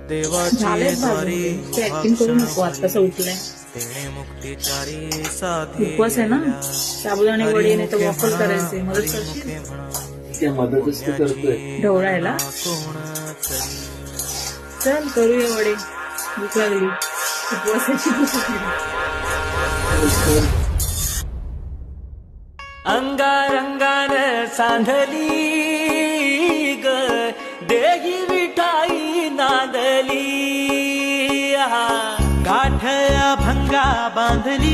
झालंय भाजून ऍक्टिंग करू नको. आता कसं उठलंय उपवास आहे ना. साबुदाणे वडे नाही तर वॉफल करायचे. मदत करशील? त्या मदतच तर करतोय. ढवळायला चल करूया वडे. भूक लागली उपवासाची. अंगारंगान सांधली ग देही विठाई नांदली गाठया भंगा बांधली